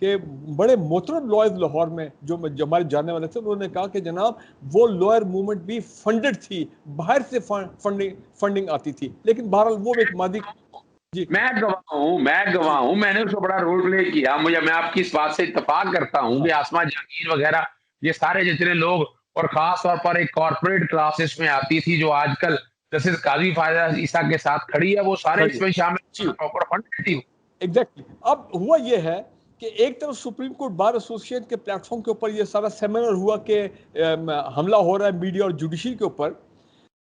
کہ بڑے محترم لائرز لاہور میں جو ہمارے جاننے والے تھے، انہوں نے کہا کہ جناب وہ لائر موومنٹ بھی فنڈڈ تھی، باہر سے فنڈنگ آتی تھی، لیکن بہرحال وہ ایک مادی. جی میں گواہ ہوں، میں نے اس کو بڑا رول پلے کیا. میں آپ کی اس بات سے اتفاق کرتا ہوں کہ آسما جہانگیر وغیرہ یہ سارے جتنے لوگ، اور خاص طور پر ایک کارپوریٹ کلاس اس میں آتی تھی جو آج کل جسٹس قاضی فائزہ عیسیٰ کے ساتھ کھڑی ہے، وہ سارے اس میں شامل پراپر فنڈ تھی. ایگزیکٹلی. اب ہوا یہ ہے کہ ایک طرف سپریم کورٹ بار ایسوسیشن کے پلیٹ فارم کے اوپر یہ سارا سیمینر ہوا کہ حملہ ہو رہا ہے میڈیا اور جوڈیشری کے اوپر،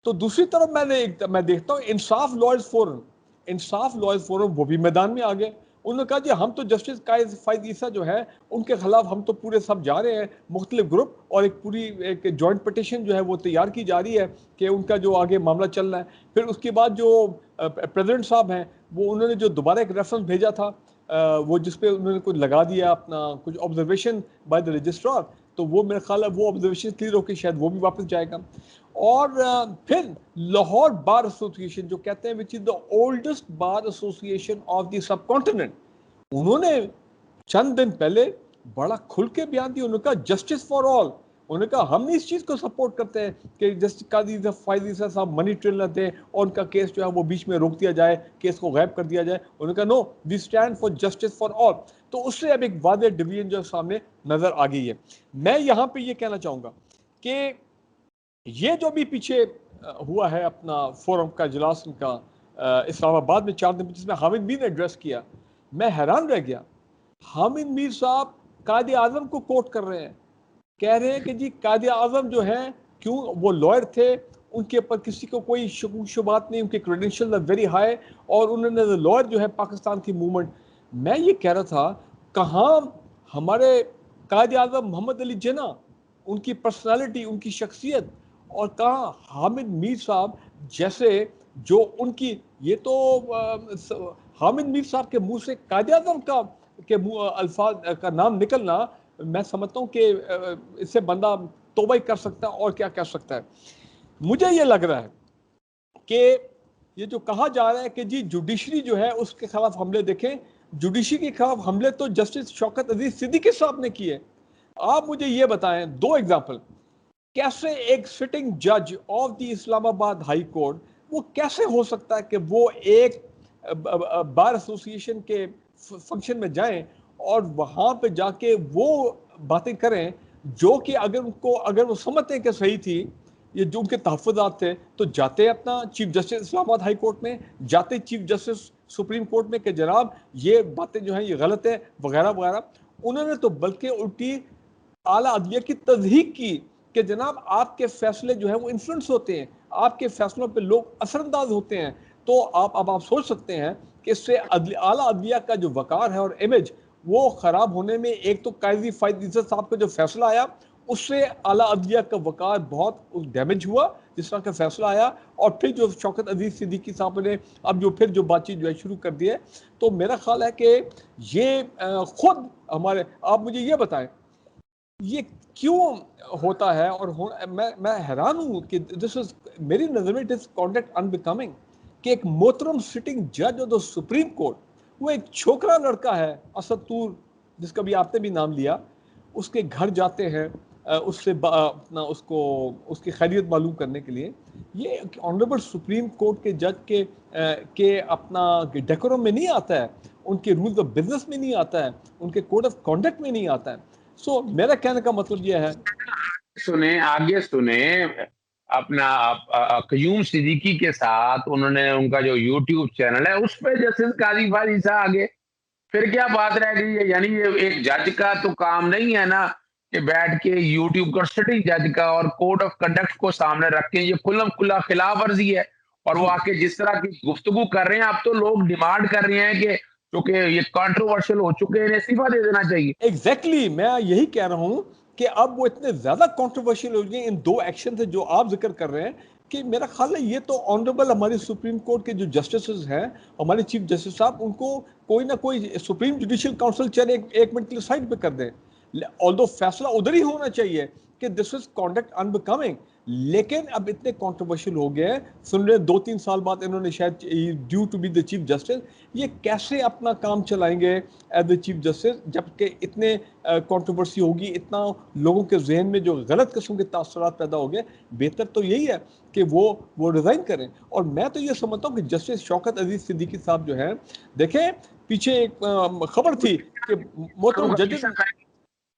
تو دوسری طرف میں دیکھتا ہوں انصاف لائرز فورم وہ بھی میدان میں آ گئے. انہوں نے کہا جی ہم تو جسٹس قائد فائز عیسیٰ جو ہے ان کے خلاف ہم تو پورے سب جا رہے ہیں مختلف گروپ، اور ایک پوری ایک جوائنٹ پٹیشن جو ہے وہ تیار کی جا رہی ہے کہ ان کا جو آگے معاملہ چل رہا ہے. پھر اس کے بعد جو پریزیڈنٹ صاحب ہیں وہ انہوں نے جو دوبارہ ایک ریفرنس بھیجا تھا وہ جس پہ انہوں نے کچھ لگا دیا اپنا کچھ آبزرویشن بائی دا رجسٹرار، تو وہ میرا خیال ہے وہ آبزرویشن کلیئر ہو کے شاید وہ بھی واپس جائے گا. اور پھر لاہور بار ایسوسیشن جو کہتے ہیں which is the oldest bar association of the subcontinent, انہوں نے چند دن پہلے بڑا کھل کے بیان دیا. انہوں نے کہا جسٹس فار آل، انہوں نے کہا ہم اس چیز کو سپورٹ کرتے ہیں کہ جسٹس قاضی فائز عیسیٰ صاحب منی ٹریل نہ دیں اور ان کا کیس جو ہے وہ بیچ میں روک دیا جائے، کیس کو غائب کر دیا جائے. انہوں نے کہا now we stand for justice for all. تو اس سے اب ایک واضح ڈویژن جو سامنے نظر آ گئی ہے. میں یہاں پہ یہ کہنا چاہوں گا کہ یہ جو بھی پیچھے ہوا ہے اپنا فورم کا اجلاس ان کا اسلام آباد میں 4 دن جس میں حامد میر نے ایڈریس کیا، میں حیران رہ گیا. حامد میر صاحب قائد اعظم کو کوٹ کر رہے ہیں، کہہ رہے ہیں کہ جی قائد اعظم جو ہیں کیوں وہ لائر تھے، ان کے اوپر کسی کو کوئی شبہات نہیں، ان کے کریڈینشیل ویری ہائی، اور انہوں نے لائر جو ہے پاکستان کی موومنٹ. میں یہ کہہ رہا تھا کہاں ہمارے قائد اعظم محمد علی جناح، ان کی پرسنالٹی، ان کی شخصیت، اور کہاں حامد میر صاحب جیسے جو ان کی یہ تو حامد میر صاحب کے منہ سے قائد اعظم کا کے الفاظ کا نام نکلنا، میں سمجھتا ہوں کہ اس سے بندہ توبہ ہی کر سکتا ہے اور کیا کر سکتا ہے. مجھے یہ لگ رہا ہے کہ یہ جو کہا جا رہا ہے کہ جی جوڈیشری جو ہے اس کے خلاف حملے، دیکھیں جوڈیشری کے خلاف حملے تو جسٹس شوکت عزیز صدیقی صاحب نے کیے. آپ مجھے یہ بتائیں 2 ایگزامپل، کیسے ایک سٹنگ جج آف دی اسلام آباد ہائی کورٹ وہ کیسے ہو سکتا ہے کہ وہ ایک بار ایسوسیشن کے فنکشن میں جائیں اور وہاں پہ جا کے وہ باتیں کریں جو کہ اگر وہ سمجھتے ہیں کہ صحیح تھی، یہ جو ان کے تحفظات تھے، تو جاتے اپنا چیف جسٹس اسلام آباد ہائی کورٹ میں، جاتے چیف جسٹس سپریم کورٹ میں کہ جناب یہ باتیں جو ہیں یہ غلط ہے وغیرہ وغیرہ. انہوں نے تو بلکہ الٹی اعلیٰ عدلیہ کی تصدیق کی کہ جناب آپ کے فیصلے جو ہیں وہ انفلوئنس ہوتے ہیں، آپ کے فیصلوں پہ لوگ اثر انداز ہوتے ہیں. تو آپ سوچ سکتے ہیں کہ اس سے اعلیٰ عدلیہ کا جو وقار ہے اور امیج وہ خراب ہونے میں، ایک تو قاضی فائز عیسیٰ صاحب کا جو فیصلہ آیا اس سے اعلیٰ عدلیہ کا وقار بہت ڈیمیج ہوا جس طرح کا فیصلہ آیا، اور پھر جو شوکت عزیز صدیقی صاحب نے اب جو پھر جو بات چیت جو ہے شروع کر دی ہے. تو میرا خیال ہے کہ یہ خود ہمارے، آپ مجھے یہ بتائیں یہ کیوں ہوتا ہے، اور میں حیران ہوں کہ میری نظر میں دس کانڈکٹ انبیکمنگ کہ ایک محترم سٹنگ جج آف دا سپریم کورٹ، وہ ایک چھوکرا لڑکا ہے اسد طور جس کا بھی آپ نے بھی نام لیا، اس کے گھر جاتے ہیں اس سے اپنا اس کی خیریت معلوم کرنے کے لیے. یہ آنریبل سپریم کورٹ کے جج کے اپنا ڈیکورم میں نہیں آتا ہے، ان کے رولز آف بزنس میں نہیں آتا ہے، ان کے کوڈ آف کانڈکٹ میں نہیں آتا ہے. سو میرا کہنے کا مطلب یہ ہے، آگے سنیں اپنا قیوم صدیقی کے ساتھ انہوں نے ان کا جو یوٹیوب چینل ہے اس پہ جسٹس قاضی فائز عیسیٰ آگے، پھر کیا بات رہ گئی ہے؟ یعنی یہ ایک جج کا تو کام نہیں ہے نا کہ بیٹھ کے یوٹیوب کا سٹنگ جج کا اور کوڈ آف کنڈکٹ کو سامنے رکھ کے، یہ کھلم کھلا خلاف ورزی ہے. اور وہ آ کے جس طرح کی گفتگو کر رہے ہیں، اب تو لوگ ڈیمانڈ کر رہے ہیں کہ چونکہ یہ کنٹروورشل ہو چکے ہیں انہیں استعفیٰ دے دینا چاہیے. ایگزیکٹلی میں یہی کہہ رہا ہوں کہ اب وہ اتنے زیادہ کنٹروورشل ہو گئے ان 2 ایکشن سے جو آپ ذکر کر رہے ہیں، کہ میرا خیال ہے یہ تو آنریبل ہماری سپریم کورٹ کے جو جسٹسز ہیں، ہمارے چیف جسٹس صاحب، ان کو کوئی نہ کوئی سپریم جوڈیشل کاؤنسل چاہے ایک منٹ کے لیے سائڈ پہ کر دیں. آلدو فیصلہ ادھر ہی ہونا چاہیے کہ دس از کانڈکٹ انبیکمنگ، لیکن اب اتنے کنٹروورشل ہو گئے ہیں, سن رہے 2-3 سال بعد انہوں نے شاید due to be the chief justice, یہ کیسے اپنا کام چلائیں گے ایز اے چیف جسٹس جبکہ اتنے کنٹروورسی ہوگی, اتنا لوگوں کے ذہن میں جو غلط قسم کے تاثرات پیدا ہو گئے. بہتر تو یہی ہے کہ وہ ریزائن کریں. اور میں تو یہ سمجھتا ہوں کہ جسٹس شوکت عزیز صدیقی صاحب جو ہیں, دیکھیں پیچھے ایک خبر تھی کہ محترم ججز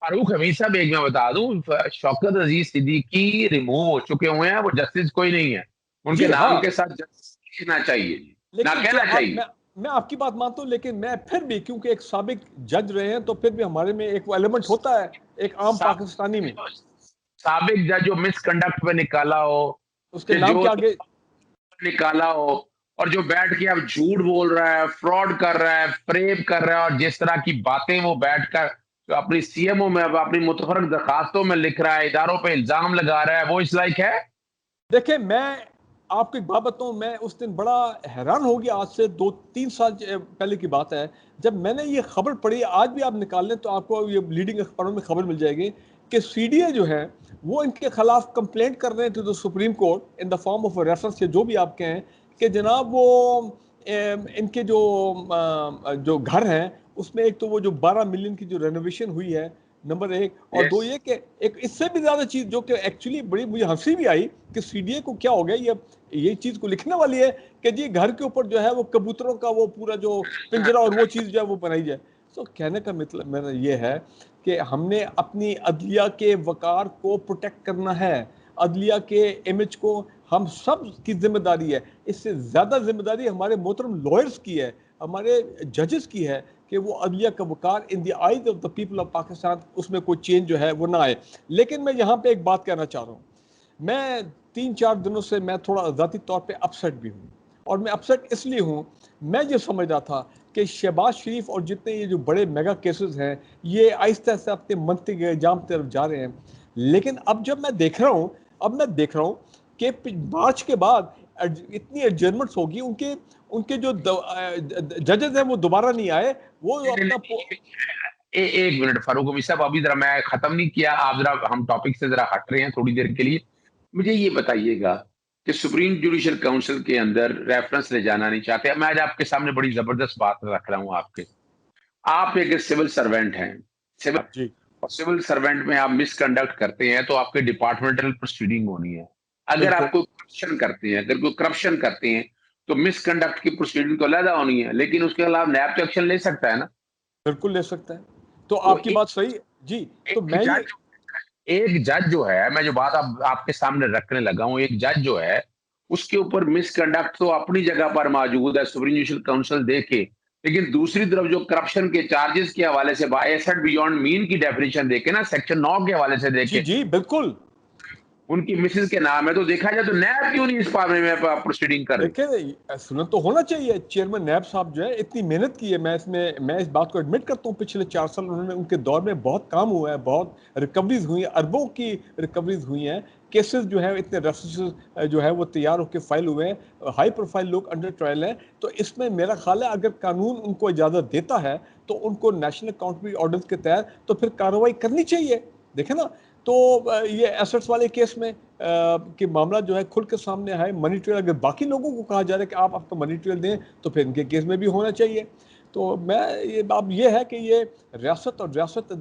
فاروق حمید صاحب, ایک میں بتا دوں, شوکت عزیز صدیقی ریموو ہو چکے ہوئے ہیں, وہ جسٹس کوئی نہیں ہے, ان کے نام کے ساتھ جسٹس لکھنا چاہیے, نہ کہنا چاہیے. میں آپ کی بات مانتا ہوں, لیکن میں پھر بھی کیونکہ ایک سابق جج رہے ہیں تو پھر بھی ہمارے میں ایک وہ ایلیمنٹ ہوتا ہے ایک عام پاکستانی میں. سابق جج جو مس کنڈکٹ پہ نکالا ہو, اس کے نام کے آگے نکالا ہو, اور جو بیٹھ کے اب جھوٹ بول رہا ہے, فراڈ کر رہا ہے, فریب کر رہا ہے, اور جس طرح کی باتیں وہ بیٹھ کر جو اپنی سی ایم او میں اپنی متفرق درخواستوں میں لکھ رہا ہے, اداروں پہ الزام لگا رہا ہے, وہ اس لائق ہے؟ دیکھیں میں آپ کو ایک بات بتاؤں, میں اس دن بڑا حیران ہو گیا, آج سے 2-3 سال پہلے کی بات ہے, جب میں نے یہ خبر پڑھی. آج بھی آپ نکال لیں تو آپ کو یہ لیڈنگ اخباروں میں خبر مل جائے گی کہ سی ڈی اے جو ہے وہ ان کے خلاف کمپلینٹ کر رہے ہیں to the supreme court in the form of reference, یا جو بھی آپ کہیں کہ جناب وہ ان کے جو گھر ہیں اس میں ایک تو وہ جو 12 ملین کی جو رینوویشن ہوئی ہے, نمبر ایک, اور دو یہ کہ ایک اس سے بھی زیادہ چیز جو کہ ایکچولی بڑی مجھے ہنسی بھی آئی کہ سی ڈی اے کو کیا ہو گیا, یہ چیز کو لکھنے والی ہے کہ جی گھر کے اوپر جو ہے وہ کبوتروں کا وہ پورا جو پنجرا اور وہ چیز جو ہے وہ بنائی جائے. تو کہنے کا مطلب میرا یہ ہے کہ ہم نے اپنی عدلیہ کے وقار کو پروٹیکٹ کرنا ہے, عدلیہ کے امیج کو ہم سب کی ذمہ داری ہے. اس سے زیادہ ذمہ داری ہمارے محترم لائرز کی ہے, ہمارے ججز کی ہے کہ وہ عدلیہ کا وقار in the eyes of the people of Pakistan, اس میں کوئی چینج جو ہے وہ نہ آئے. لیکن میں یہاں پہ ایک بات کہنا چاہ رہا ہوں, میں 3-4 دنوں سے میں تھوڑا ذاتی طور پہ اپسیٹ بھی ہوں, اور میں اپسیٹ اس لیے ہوں, میں یہ سمجھ رہا تھا کہ شہباز شریف اور جتنے یہ جو بڑے میگا کیسز ہیں یہ آہستہ آہستہ اپنے منطقے انجام طرف جا رہے ہیں. لیکن اب جب میں دیکھ رہا ہوں کہ مارچ کے بعد اتنی ایڈجرمنٹس ہوگی, ان کے جو ججز ہیں وہ دوبارہ نہیں آئے, وہ اپنا ایک منٹ فاروق حمید صاحب, ابھی ذرا میں ختم نہیں کیا, آپ ذرا ہم ٹاپک سے ذرا ہٹ رہے ہیں تھوڑی دیر کے لیے. مجھے یہ بتائیے گا کہ سپریم جوڈیشل کاؤنسل کے اندر ریفرنس لے جانا نہیں چاہتے. میں آج آپ کے سامنے بڑی زبردست بات رکھ رہا ہوں. آپ ایک سول سروینٹ ہیں, سول سروینٹ میں آپ مس کنڈکٹ کرتے ہیں تو آپ کے ڈپارٹمنٹل پروسیڈنگ ہونی ہے. اگر آپ کوئی کرپشن کرتے ہیں تو مس کنڈکٹ کی پروسیڈنگ تو علیحدہ ہونی ہے, لیکن اس کے خلاف نیب تو ایکشن لے سکتا ہے نا. بالکل لے سکتا ہے. تو آپ کی بات صحیح جی. تو میں ایک جج جو ہے, میں جو بات آپ کے سامنے رکھنے لگا ہوں, ایک جج جو ہے اس کے اوپر مس کنڈکٹ تو اپنی جگہ پر موجود ہے, سپریم جوڈیشل کاؤنسل دیکھے, لیکن دوسری طرف جو کرپشن کے چارجز کے حوالے سے ایسٹ بیونڈ مین کی ڈیفینیشن دیکھے نا, سیکشن 9 کے حوالے سے دیکھے, جی بالکل ان کی مسز کے نام ہے, تو دیکھا جائے تو نیب کیوں نہیں اس بارے میں پروسیڈنگ کر رہی؟ دیکھیں سنن تو ہونا چاہیے. چیئرمین نیب صاحب جو ہے اتنی محنت کی ہے, میں اس بات کو ایڈمٹ کرتا ہوں, پچھلے 4 سال انہوں نے ان کے دور میں بہت کام ہوا ہے, بہت ریکوریز ہوئی ہیں, اربوں کی ریکوریز ہوئی ہیں, کیسز جو ہیں اتنے ریفرنسز جو ہے وہ تیار ہو کے فائل ہوئے ہیں, ہائی پروفائل لوگ انڈر ٹرائل ہیں. تو اس میں میرا خیال ہے اگر قانون ان کو اجازت دیتا ہے تو ان کو نیشنل اکاؤنٹبلٹی آرڈرز کے تحت تو پھر کارروائی کرنی چاہیے. دیکھیں نا, تو یہ ایسٹس والے کیس میں کہ معاملہ جو ہے کھل کے سامنے آئے, منی ٹریل اگر باقی لوگوں کو کہا جا رہا ہے کہ آپ اپنا منی ٹریل دیں تو پھر ان کے کیس میں بھی ہونا چاہیے. تو میں اب یہ ہے کہ یہ ریاست اور ریاست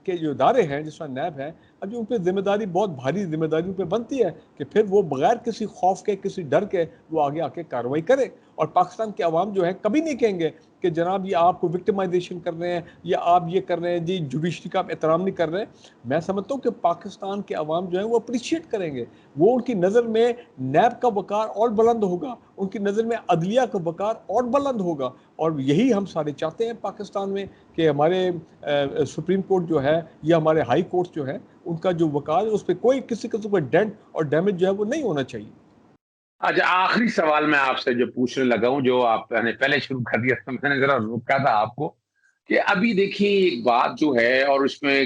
کے جو ادارے ہیں جس طرح نیب ہے, اب ان پہ ذمہ داری بہت بھاری ذمہ داری ان پہ بنتی ہے کہ پھر وہ بغیر کسی خوف کے, کسی ڈر کے وہ آگے آ کے کارروائی کرے. اور پاکستان کے عوام جو ہے کبھی نہیں کہیں گے کہ جناب یہ آپ کو وکٹمائزیشن کر رہے ہیں یا آپ یہ کر رہے ہیں, جی جوڈیشری کا آپ احترام نہیں کر رہے ہیں. میں سمجھتا ہوں کہ پاکستان کے عوام جو ہیں وہ اپریشیٹ کریں گے, وہ ان کی نظر میں نیب کا وقار اور بلند ہوگا, ان کی نظر میں عدلیہ کا وقار اور بلند ہوگا. اور یہی ہم سارے چاہتے ہیں پاکستان میں کہ ہمارے سپریم کورٹ جو ہے یا ہمارے ہائی کورٹ جو ہے ان کا جو وقار ہے اس پہ کوئی کسی قسم کا ڈینٹ اور ڈیمیج جو ہے وہ نہیں ہونا چاہیے. اچھا, آخری سوال میں آپ سے جو پوچھنے لگا ہوں, جو آپ نے پہلے شروع کر دیا تھا, میں نے ذرا روکا تھا آپ کو, کہ ابھی دیکھیے ایک بات جو ہے, اور اس میں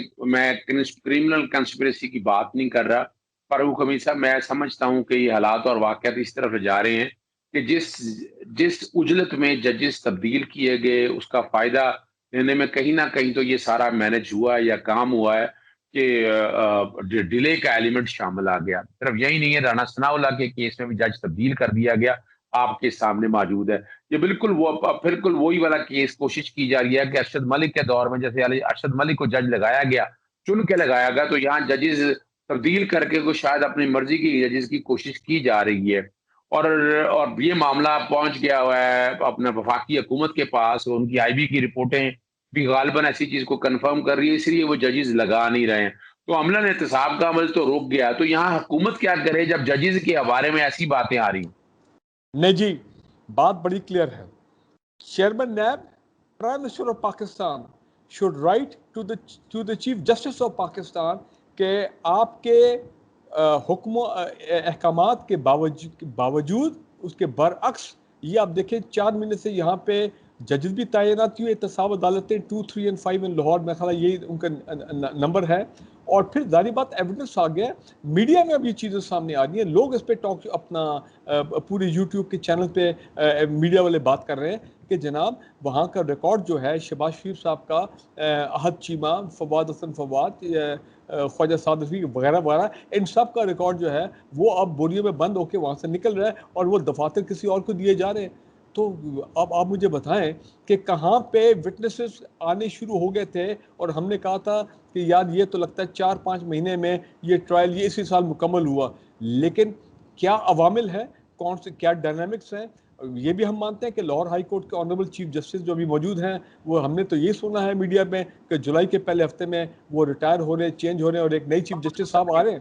کرمنل کنسپریسی کی بات نہیں کر رہا فاروق حمید صاحب, میں سمجھتا ہوں کہ یہ حالات اور واقعات اس طرف جا رہے ہیں کہ جس اجلت میں ججز تبدیل کیے گئے اس کا فائدہ لینے میں کہیں نہ کہیں تو یہ سارا مینج ہوا ہے یا کام ہوا ہے. کہ ڈیلے کا ایلیمنٹ شامل آ گیا. صرف یہی نہیں ہے، رانا ثناء اللہ کے کیس میں بھی جج تبدیل کر دیا گیا، آپ کے سامنے موجود ہے. یہ بالکل وہی والا کیس کوشش کی جا رہی ہے کہ ارشد ملک کے دور میں جیسے ارشد ملک کو جج لگایا گیا، چن کے لگایا گیا، تو یہاں ججز تبدیل کر کے کوئی شاید اپنی مرضی کی ججز کی کوشش کی جا رہی ہے. اور یہ معاملہ پہنچ گیا ہوا ہے اپنے وفاقی حکومت کے پاس، ان کی آئی بی کی رپورٹیں بھی غالباً ایسی چیز کو کنفرم کر رہی ہے، اس لیے وہ ججز لگا نہیں رہے ہیں. تو عملاً احتساب کا عمل تو رک گیا. تو یہاں حکومت کیا کرے جب ججز کے بارے میں ایسی باتیں آ رہی ہیں؟ نہیں جی، بات بڑی کلیئر ہے. Chairman NAB, prime minister of Pakistan should write to the chief justice of Pakistan کہ آپ کے حکم و احکامات کے باوجود اس کے برعکس یہ آپ دیکھیں 4 مہینے سے یہاں پہ ججز بھی تعینات ہوئے، احتساب عدالتیں 2، 3 اور 5 ان لاہور میں خیال یہی ان کا نمبر ہے. اور پھر ظاہری بات ایویڈنس آ گیا، میڈیا میں اب یہ چیزیں سامنے آ رہی ہیں، لوگ اس پہ ٹاک اپنا پورے یوٹیوب کے چینل پہ میڈیا والے بات کر رہے ہیں کہ جناب وہاں کا ریکارڈ جو ہے شہباز شریف صاحب کا، احد چیمہ، فواد حسن فواد، خواجہ صادقی وغیرہ وغیرہ، ان سب کا ریکارڈ جو ہے وہ اب بوریوں میں بند ہو کے وہاں سے نکل رہا ہے اور وہ دفاتر کسی اور کو دیے جا رہے ہیں. تو اب آپ مجھے بتائیں کہ کہاں پہ وٹنسز آنے شروع ہو گئے تھے اور ہم نے کہا تھا کہ یار یہ تو لگتا ہے 4-5 مہینے میں یہ ٹرائل یہ اسی سال مکمل ہوا، لیکن کیا عوامل ہیں، کون سے کیا ڈائنامکس ہیں. یہ بھی ہم مانتے ہیں کہ لاہور ہائی کورٹ کے آنریبل چیف جسٹس جو ابھی موجود ہیں، وہ ہم نے تو یہ سنا ہے میڈیا میں کہ جولائی کے پہلے ہفتے میں وہ ریٹائر ہو رہے ہیں، چینج ہو رہے ہیں اور ایک نئی چیف جسٹس صاحب آ رہے ہیں.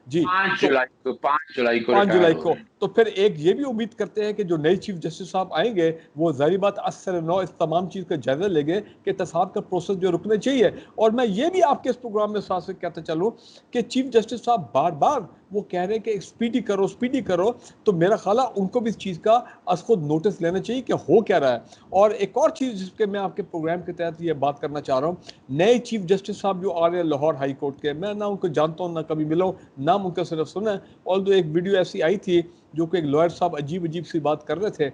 جی، 5 جولائی کو 5 ریٹائر جولائی ہو کو. رہے ہیں. تو پھر ایک یہ بھی امید کرتے ہیں کہ جو نئے چیف جسٹس صاحب آئیں گے وہ ظاہری بات اثر نو اس تمام چیز کا جائزہ لے گے کہ احتساب کا پروسیس جو رکنے چاہیے. اور میں یہ بھی آپ کے اس پروگرام میں ساتھ سے کہتا چلوں کہ چیف جسٹس صاحب بار بار وہ کہہ رہے ہیں کہ اسپیڈی کرو اسپیڈی کرو، تو میرا خیال ہے ان کو بھی اس چیز کا از خود نوٹس لینا چاہیے کہ ہو کیا رہا ہے. اور ایک اور چیز جس کے میں آپ کے پروگرام کے تحت یہ بات کرنا چاہ رہا ہوں، نئے چیف جسٹس صاحب جو آ رہے ہیں لاہور ہائی کورٹ کے، میں نہ ان کو جانتا ہوں نہ کبھی ملا ہوں، نام ان کا صرف سنا ہے. اور ایک ویڈیو ایسی آئی تھی جو کہ ایک لائر صاحب عجیب سی بات کر رہے تھے،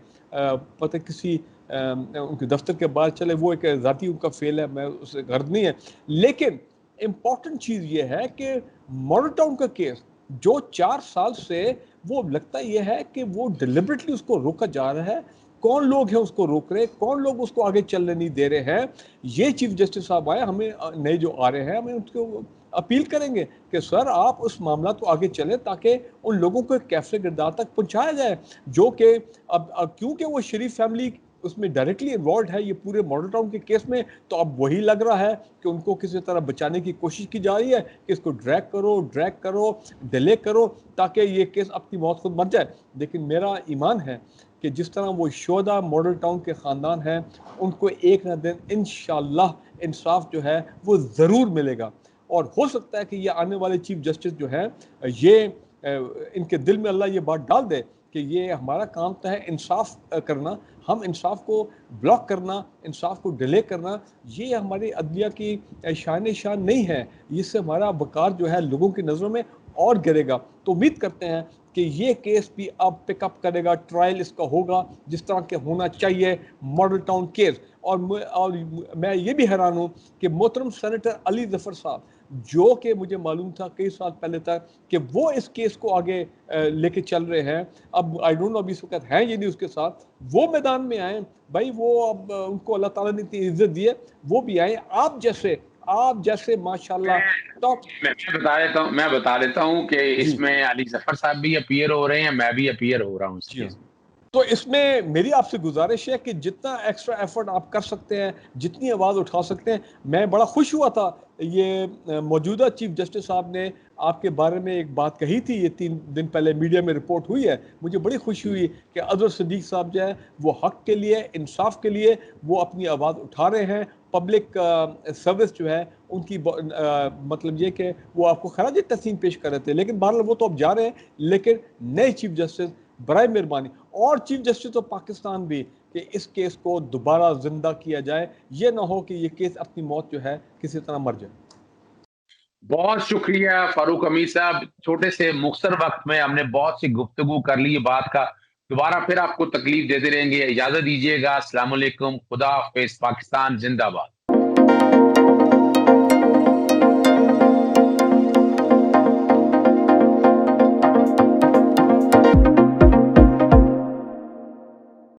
پتہ کسی ان کے دفتر کے باہر، چلے وہ ایک ذاتی ان کا فیل ہے، میں اس سے غرض نہیں ہے. لیکن امپورٹنٹ چیز یہ ہے کہ ماڈل ٹاؤن کا کیس جو 4 سال سے وہ لگتا یہ ہے کہ وہ ڈیلیبریٹلی اس کو روکا جا رہا ہے. کون لوگ ہیں اس کو روک رہے، کون لوگ اس کو آگے چلنے نہیں دے رہے ہیں. یہ چیف جسٹس صاحب آئے، ہمیں نئے جو آ رہے ہیں ہمیں اس کو اپیل کریں گے کہ سر آپ اس معاملات کو آگے چلیں تاکہ ان لوگوں کو کیفے کردار تک پہنچایا جائے جو کہ اب کیونکہ وہ شریف فیملی اس میں ڈائریکٹلی انوالوڈ ہے یہ پورے ماڈل ٹاؤن کے کیس میں، تو اب وہی لگ رہا ہے کہ ان کو کسی طرح بچانے کی کوشش کی جا رہی ہے کہ اس کو ڈریگ کرو ڈیلے کرو تاکہ یہ کیس اپنی موت خود مر جائے. لیکن میرا ایمان ہے کہ جس طرح وہ شہداء ماڈل ٹاؤن کے خاندان ہیں ان کو ایک نہ دن انشاءاللہ انصاف جو ہے وہ ضرور ملے گا. اور ہو سکتا ہے کہ یہ آنے والے چیف جسٹس جو ہیں یہ ان کے دل میں اللہ یہ بات ڈال دے کہ یہ ہمارا کام تو ہے انصاف کرنا، ہم انصاف کو بلاک کرنا، انصاف کو ڈیلے کرنا یہ ہماری عدلیہ کی شان نہیں ہے. اس سے ہمارا وقار جو ہے لوگوں کی نظروں میں اور گرے گا. تو امید کرتے ہیں کہ یہ کیس بھی اب پک اپ کرے گا، ٹرائل اس کا ہوگا جس طرح کے ہونا چاہیے ماڈل ٹاؤن کیس. اور میں یہ بھی حیران ہوں کہ محترم سینیٹر علی ظفر صاحب جو کہ مجھے معلوم تھا کئی سال پہلے تک کہ وہ اس کیس کو آگے لے کے چل رہے ہیں، اب آئی ڈونٹ نو ابھی اس وقت ہیں یہ نہیں اس کے ساتھ، وہ میدان میں آئیں بھائی. وہ اب ان کو اللہ تعالیٰ نے اتنی عزت دی ہے، وہ بھی آئیں آپ جیسے ماشاءاللہ ٹاپ. میں بتا دیتا ہوں کہ جی اس میں علی ظفر صاحب بھی اپیئر ہو رہے ہیں، میں بھی اپیئر ہو رہا ہوں اس جی ہاں. کیس میں. تو اس میں میری آپ سے گزارش ہے کہ جتنا ایکسٹرا ایفرٹ آپ کر سکتے ہیں، جتنی آواز اٹھا سکتے ہیں. میں بڑا خوش ہوا تھا یہ موجودہ چیف جسٹس صاحب نے آپ کے بارے میں ایک بات کہی تھی، یہ 3 دن پہلے میڈیا میں رپورٹ ہوئی ہے. مجھے بڑی خوشی ہوئی کہ اظہر صدیق صاحب جو ہے وہ حق کے لیے، انصاف کے لیے وہ اپنی آواز اٹھا رہے ہیں. پبلک سروس جو ہے ان کی مطلب یہ کہ وہ آپ کو خراج تحسین پیش کر رہے تھے، لیکن بہرحال وہ تو اب جا رہے ہیں. لیکن نئے چیف جسٹس برائے مہربانی اور چیف جسٹس آف پاکستان بھی کہ اس کیس کو دوبارہ زندہ کیا جائے، یہ نہ ہو کہ یہ کیس اپنی موت جو ہے کسی طرح مر جائے. بہت شکریہ فاروق امیر صاحب، چھوٹے سے مختصر وقت میں ہم نے بہت سی گفتگو کر لی بات کا. دوبارہ پھر آپ کو تکلیف دیتے رہیں گے. اجازت دیجیے گا. السلام علیکم. خدا حافظ. پاکستان زندہ باد.